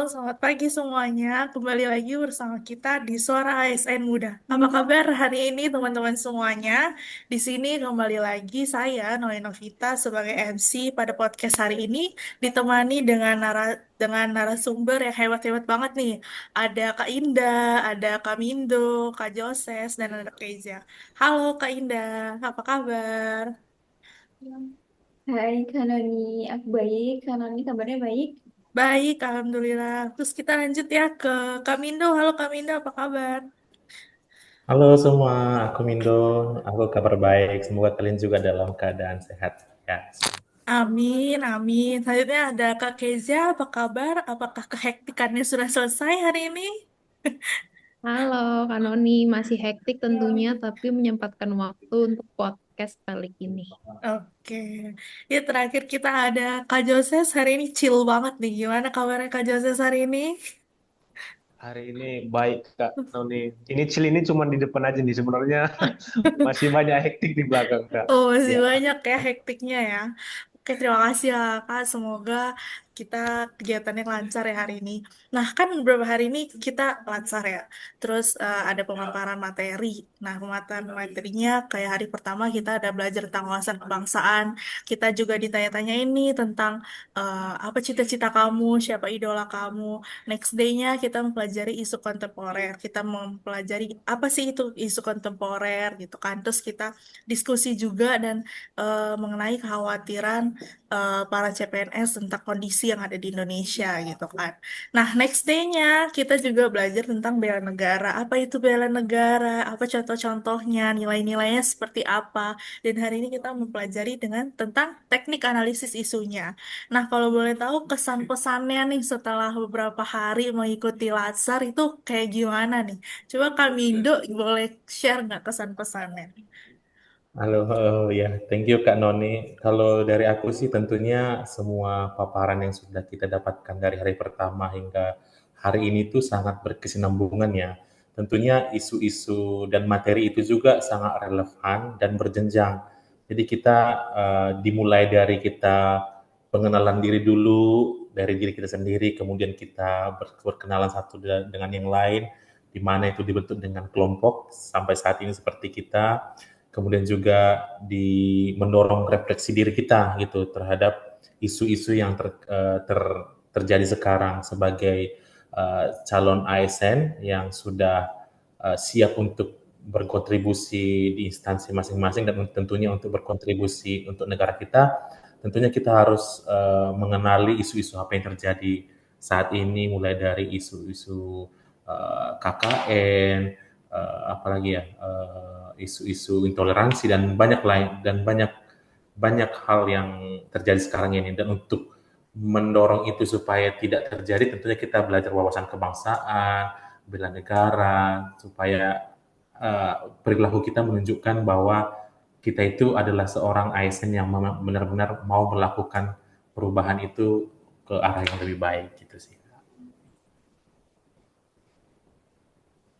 selamat pagi semuanya. Kembali lagi bersama kita di Suara ASN Muda. Apa kabar hari ini teman-teman semuanya? Di sini kembali lagi saya Noe Novita sebagai MC pada podcast hari ini ditemani dengan narasumber yang hebat-hebat banget nih. Ada Kak Indah, ada Kak Mindo, Kak Joses, dan ada Kak Eza. Halo Kak Indah, apa kabar? Hai Kanoni, aku baik. Kanoni kabarnya baik. Baik, Alhamdulillah. Terus kita lanjut ya ke Kak Mindo. Halo Kak Mindo, apa kabar? Halo semua, aku Mindo. Aku kabar baik. Semoga kalian juga dalam keadaan sehat. Ya. Amin, amin. Selanjutnya ada Kak Keza, apa kabar? Apakah kehektikannya sudah selesai hari ini? Halo, Kanoni masih hektik tentunya, tapi menyempatkan waktu untuk podcast kali ini. Oke. Ya, terakhir kita ada Kak Joses. Hari ini chill banget nih. Gimana kabarnya Kak Joses hari ini? Hari ini baik Kak Noni. Ini chill ini cuma di depan aja nih sebenarnya masih banyak hektik di belakang Kak. Oh, masih Ya. banyak ya hektiknya ya. Oke, terima kasih ya Kak. Semoga kita kegiatannya lancar ya hari ini. Nah, kan beberapa hari ini kita lancar ya. Terus ada pemaparan materi. Nah, pemaparan materinya kayak hari pertama kita ada belajar tentang wawasan kebangsaan. Kita juga ditanya-tanya ini tentang apa cita-cita kamu, siapa idola kamu. Next day-nya kita mempelajari isu kontemporer. Kita mempelajari apa sih itu isu kontemporer gitu kan. Terus kita diskusi juga dan mengenai kekhawatiran para CPNS tentang kondisi yang ada di Indonesia gitu kan. Nah, next day-nya kita juga belajar tentang bela negara. Apa itu bela negara? Apa contoh-contohnya? Nilai-nilainya seperti apa? Dan hari ini kita mempelajari dengan tentang teknik analisis isunya. Nah, kalau boleh tahu kesan pesannya nih setelah beberapa hari mengikuti Latsar itu kayak gimana nih? Coba Kak Mindo boleh share nggak kesan pesannya? Halo, ya, thank you Kak Noni. Kalau dari aku sih tentunya semua paparan yang sudah kita dapatkan dari hari pertama hingga hari ini tuh sangat berkesinambungan ya. Tentunya isu-isu dan materi itu juga sangat relevan dan berjenjang. Jadi kita dimulai dari kita pengenalan diri dulu, dari diri kita sendiri, kemudian kita berkenalan satu dengan yang lain, di mana itu dibentuk dengan kelompok sampai saat ini seperti kita, kemudian juga mendorong refleksi diri kita gitu terhadap isu-isu yang terjadi sekarang sebagai calon ASN yang sudah siap untuk berkontribusi di instansi masing-masing dan tentunya untuk berkontribusi untuk negara kita. Tentunya kita harus mengenali isu-isu apa yang terjadi saat ini, mulai dari isu-isu KKN, apalagi ya, isu-isu intoleransi dan banyak lain, dan banyak banyak hal yang terjadi sekarang ini. Dan untuk mendorong itu supaya tidak terjadi, tentunya kita belajar wawasan kebangsaan, bela negara, supaya perilaku kita menunjukkan bahwa kita itu adalah seorang ASN yang benar-benar mau melakukan perubahan itu ke arah yang lebih baik gitu sih.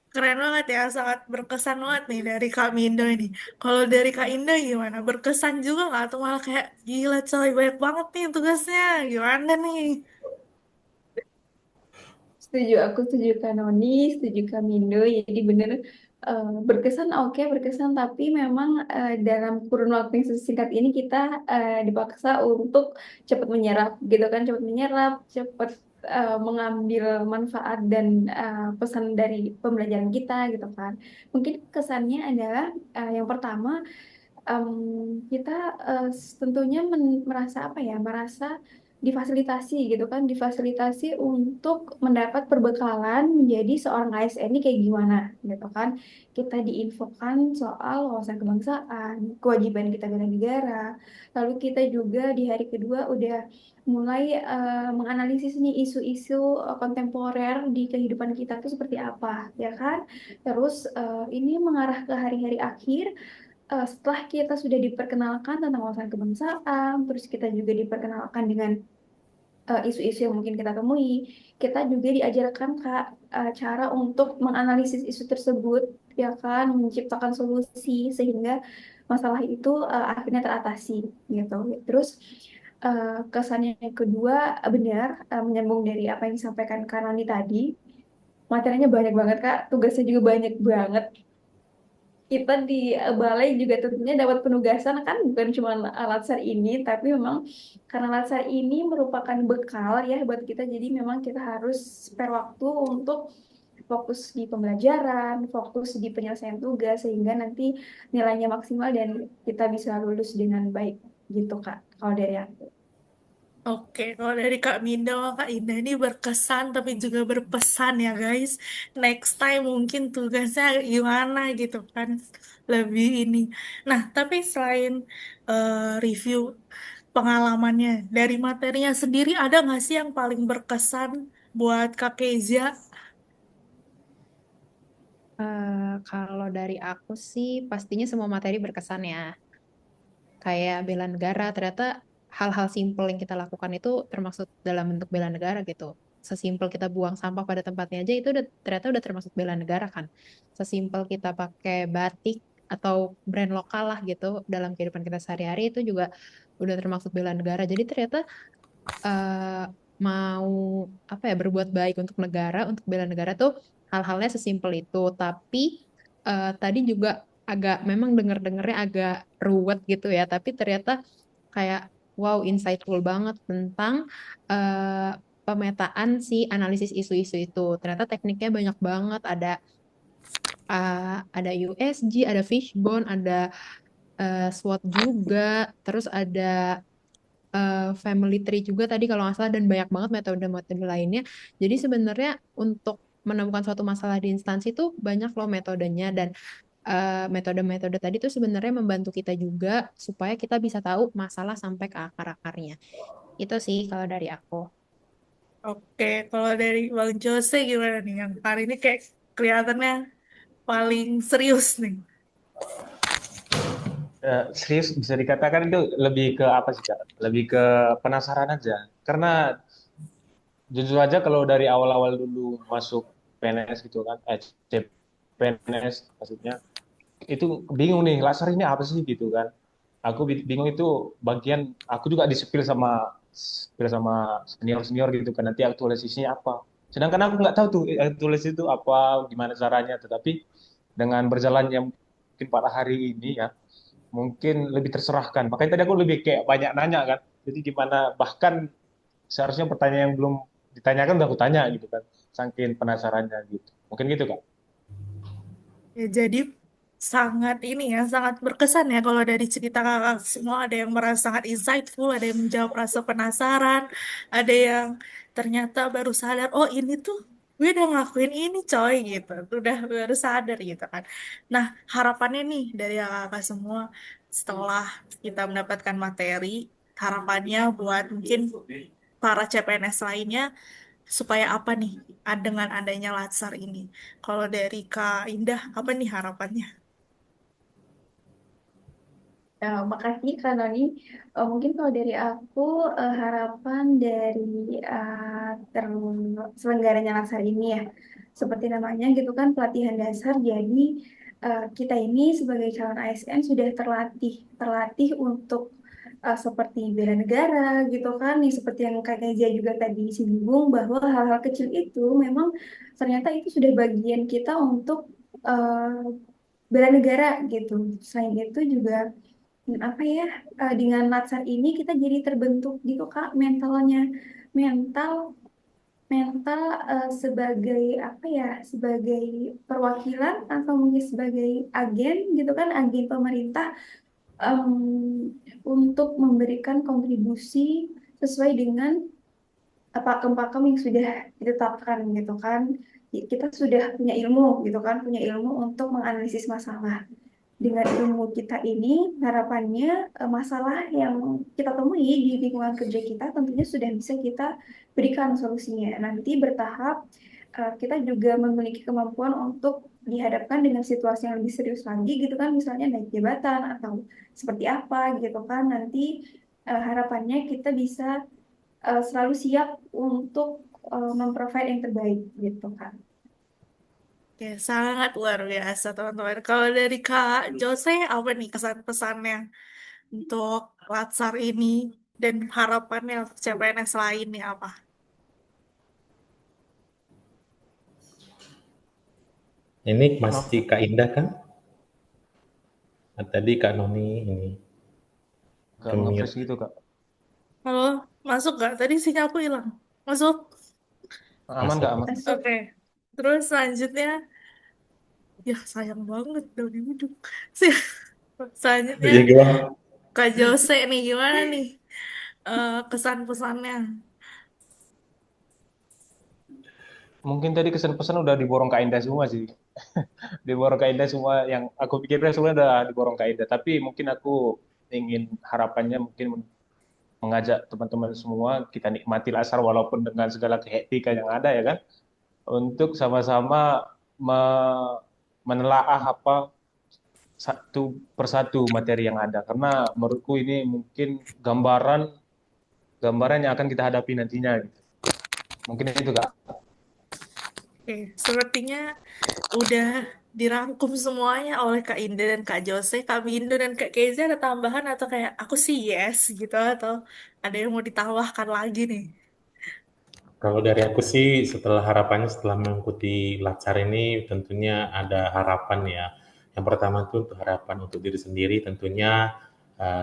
Keren banget ya, sangat berkesan banget nih dari Kak Mindo ini. Kalau dari Kak Indah gimana? Berkesan juga nggak? Atau malah kayak, gila coy, banyak banget nih tugasnya. Gimana nih? Setuju, aku setuju Kanoni, setuju Kamindo. Jadi bener berkesan, oke berkesan, tapi memang dalam kurun waktu yang sesingkat ini kita dipaksa untuk cepat menyerap, gitu kan, cepat menyerap, cepat mengambil manfaat dan pesan dari pembelajaran kita, gitu kan. Mungkin kesannya adalah yang pertama em, kita eh, tentunya merasa apa ya, merasa difasilitasi gitu kan, difasilitasi untuk mendapat perbekalan menjadi seorang ASN ini kayak gimana gitu kan. Kita diinfokan soal wawasan kebangsaan, kewajiban kita bela negara. Lalu kita juga di hari kedua udah mulai menganalisis nih isu-isu kontemporer di kehidupan kita tuh seperti apa, ya kan? Terus ini mengarah ke hari-hari akhir. Setelah kita sudah diperkenalkan tentang wawasan kebangsaan, terus kita juga diperkenalkan dengan isu-isu yang mungkin kita temui, kita juga diajarkan Kak cara untuk menganalisis isu tersebut, ya kan, menciptakan solusi sehingga masalah itu akhirnya teratasi gitu. Terus Kesannya yang kedua, benar, menyambung dari apa yang disampaikan Kanani tadi. Materinya banyak banget, Kak. Tugasnya juga banyak banget. Kita di balai juga tentunya dapat penugasan kan bukan cuma Latsar ini, tapi memang karena Latsar ini merupakan bekal ya buat kita, jadi memang kita harus spare waktu untuk fokus di pembelajaran, fokus di penyelesaian tugas sehingga nanti nilainya maksimal dan kita bisa lulus dengan baik gitu Kak. Kalau dari aku. Oke, kalau dari Kak Minda sama Kak Indah ini berkesan tapi juga berpesan ya guys. Next time mungkin tugasnya gimana gitu kan. Lebih ini. Nah, tapi selain review pengalamannya, dari materinya sendiri ada nggak sih yang paling berkesan buat Kak Kezia? Kalau dari aku sih pastinya semua materi berkesan ya. Kayak bela negara, ternyata hal-hal simpel yang kita lakukan itu termasuk dalam bentuk bela negara gitu. Sesimpel kita buang sampah pada tempatnya aja itu udah ternyata udah termasuk bela negara kan. Sesimpel kita pakai batik atau brand lokal lah gitu dalam kehidupan kita sehari-hari itu juga udah termasuk bela negara. Jadi ternyata eh, mau apa ya berbuat baik untuk negara, untuk bela negara tuh hal-halnya sesimpel itu. Tapi tadi juga agak memang denger-dengernya agak ruwet gitu ya. Tapi ternyata kayak wow insightful banget tentang eh, pemetaan si analisis isu-isu itu. Ternyata tekniknya banyak banget. Ada USG, ada fishbone, ada SWOT juga, terus ada family tree juga tadi kalau nggak salah dan banyak banget metode-metode lainnya. Jadi sebenarnya untuk menemukan suatu masalah di instansi itu banyak loh metodenya dan metode-metode tadi tuh sebenarnya membantu kita juga supaya kita bisa tahu masalah sampai ke akar-akarnya. Itu sih kalau dari aku. Oke, kalau dari Bang Jose gimana nih? Yang hari ini kayak kelihatannya paling serius nih. Serius bisa dikatakan itu lebih ke apa sih Kak? Lebih ke penasaran aja. Karena jujur aja kalau dari awal-awal dulu masuk PNS gitu kan, CPNS maksudnya, itu bingung nih, laser ini apa sih gitu kan. Aku bingung itu bagian, aku juga disepil sama senior-senior gitu kan, nanti aktualisasinya apa. Sedangkan aku nggak tahu tuh aktualisasi itu apa, gimana caranya. Tetapi dengan berjalannya mungkin pada hari ini ya, mungkin lebih terserahkan. Makanya tadi aku lebih kayak banyak nanya kan. Jadi gimana, bahkan seharusnya pertanyaan yang belum ditanyakan udah aku tanya gitu kan. Saking penasarannya gitu. Mungkin gitu Kak. Ya, jadi sangat ini ya, sangat berkesan ya kalau dari cerita kakak semua ada yang merasa sangat insightful, ada yang menjawab rasa penasaran, ada yang ternyata baru sadar, oh ini tuh gue udah ngelakuin ini coy gitu, udah baru sadar gitu kan. Nah, harapannya nih dari kakak semua setelah kita mendapatkan materi, harapannya buat mungkin para CPNS lainnya supaya apa nih dengan adanya Latsar ini. Kalau dari Kak Indah, apa nih harapannya? Makasih Kak Noni. Mungkin kalau dari aku harapan dari terselenggaranya Latsar ini ya, seperti namanya gitu kan pelatihan dasar. Jadi kita ini sebagai calon ASN sudah terlatih untuk seperti bela negara gitu kan, nih seperti yang Kak Kezia juga tadi singgung bahwa hal-hal kecil itu memang ternyata itu sudah bagian kita untuk bela negara gitu. Selain itu juga apa ya dengan latsar ini kita jadi terbentuk gitu Kak mentalnya mental mental sebagai apa ya sebagai perwakilan atau mungkin sebagai agen gitu kan agen pemerintah em, untuk memberikan kontribusi sesuai dengan pakem-pakem yang sudah ditetapkan gitu kan. Kita sudah punya ilmu gitu kan punya ilmu untuk menganalisis masalah dengan ilmu kita ini, harapannya masalah yang kita temui di lingkungan kerja kita tentunya sudah bisa kita berikan solusinya. Nanti bertahap kita juga memiliki kemampuan untuk dihadapkan dengan situasi yang lebih serius lagi gitu kan, misalnya naik jabatan atau seperti apa gitu kan. Nanti harapannya kita bisa selalu siap untuk memprovide yang terbaik gitu kan. Ya, sangat luar biasa, teman-teman. Kalau dari Kak Jose, apa nih kesan-pesannya untuk Latsar ini? dan harapannya untuk CPNS lain nih apa? Ini Kenapa? masih Kak Indah kan? Tadi Kak Noni ini Gak kemir. nge-freeze gitu, Kak. Halo, masuk gak? Tadi sinyalku hilang. Masuk? Aman Masuk, gak aman? Mas. Masuk. Oke. Terus selanjutnya, ya sayang banget dong duduk. Selanjutnya, Ya gimana? Kak Jose nih, gimana nih kesan pesannya? Mungkin tadi kesan-pesan udah diborong Kak Indah semua sih. Diborong Kak Indah semua yang aku pikirnya sebenarnya udah diborong Kak Indah. Tapi mungkin aku ingin harapannya mungkin mengajak teman-teman semua kita nikmati asar walaupun dengan segala kehektikan yang ada ya kan. Untuk sama-sama me- menelaah apa satu persatu materi yang ada. Karena menurutku ini mungkin gambaran gambaran yang akan kita hadapi nantinya gitu. Mungkin itu Kak. Oke, sepertinya udah dirangkum semuanya oleh Kak Indah dan Kak Jose. Kak Mindo dan Kak Keza ada tambahan atau kayak aku sih yes gitu atau ada yang mau ditambahkan lagi nih? Kalau dari aku sih setelah harapannya setelah mengikuti Latsar ini tentunya ada harapan ya. Yang pertama itu untuk harapan untuk diri sendiri tentunya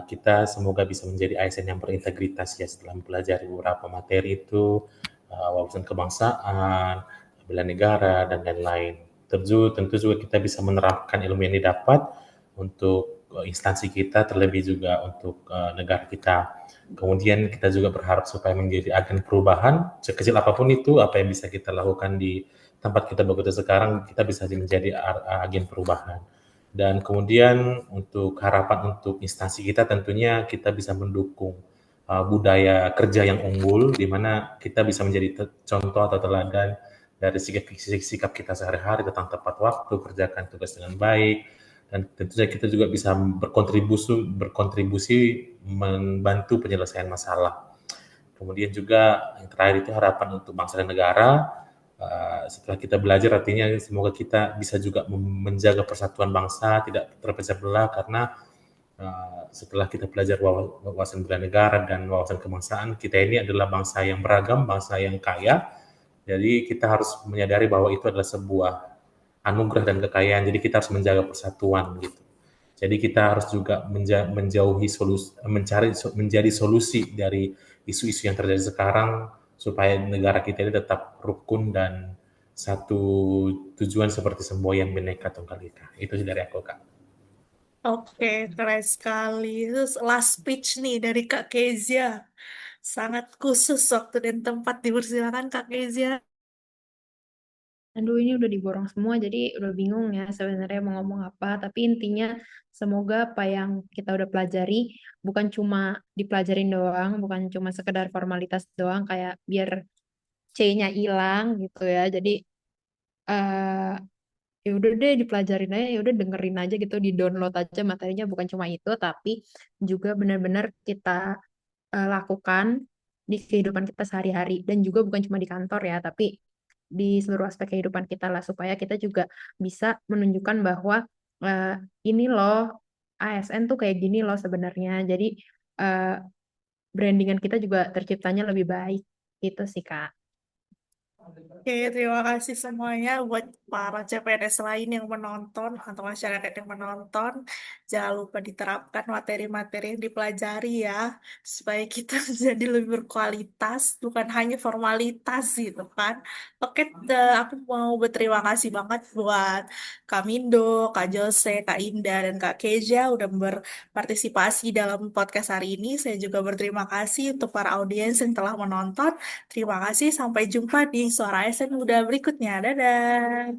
kita semoga bisa menjadi ASN yang berintegritas ya setelah mempelajari beberapa materi itu wawasan kebangsaan, bela negara dan lain-lain. Tentu juga kita bisa menerapkan ilmu yang didapat untuk instansi kita terlebih juga untuk negara kita. Kemudian kita juga berharap supaya menjadi agen perubahan, sekecil apapun itu, apa yang bisa kita lakukan di tempat kita bekerja sekarang, kita bisa menjadi agen perubahan. Dan kemudian untuk harapan untuk instansi kita tentunya kita bisa mendukung budaya kerja yang unggul, di mana kita bisa menjadi contoh atau teladan dari sikap kita sehari-hari tentang tepat waktu, kerjakan tugas dengan baik, dan tentu saja kita juga bisa berkontribusi membantu penyelesaian masalah. Kemudian juga yang terakhir itu harapan untuk bangsa dan negara. Setelah kita belajar artinya semoga kita bisa juga menjaga persatuan bangsa tidak terpecah belah karena setelah kita belajar wawasan bela negara dan wawasan kebangsaan kita ini adalah bangsa yang beragam, bangsa yang kaya. Jadi kita harus menyadari bahwa itu adalah sebuah anugerah dan kekayaan. Jadi kita harus menjaga persatuan gitu. Jadi kita harus juga menjauhi solusi, menjadi solusi dari isu-isu yang terjadi sekarang supaya negara kita ini tetap rukun dan satu tujuan seperti semboyan Bhinneka Tunggal Ika. Itu sih dari aku, Kak. Oke, keren sekali. Terus last speech nih dari Kak Kezia. Sangat khusus waktu dan tempat dipersilakan Kak Kezia. Aduh, ini udah diborong semua, jadi udah bingung ya sebenarnya mau ngomong apa. Tapi intinya semoga apa yang kita udah pelajari bukan cuma dipelajarin doang, bukan cuma sekedar formalitas doang, kayak biar C-nya hilang gitu ya. Jadi eh ya udah deh dipelajarin aja, ya udah dengerin aja gitu, di download aja materinya, bukan cuma itu, tapi juga benar-benar kita lakukan di kehidupan kita sehari-hari, dan juga bukan cuma di kantor ya, tapi di seluruh aspek kehidupan kita lah, supaya kita juga bisa menunjukkan bahwa eh, ini loh ASN tuh kayak gini loh sebenarnya. Jadi eh, brandingan kita juga terciptanya lebih baik gitu sih Kak. Oke, terima kasih semuanya buat para CPNS lain yang menonton atau masyarakat yang menonton. Jangan lupa diterapkan materi-materi yang dipelajari ya, supaya kita jadi lebih berkualitas, bukan hanya formalitas gitu kan. Oke, aku mau berterima kasih banget buat Kak Mindo, Kak Jose, Kak Indah, dan Kak Keja udah berpartisipasi dalam podcast hari ini. Saya juga berterima kasih untuk para audiens yang telah menonton. Terima kasih, sampai jumpa di Suara ASN Muda berikutnya. Dadah.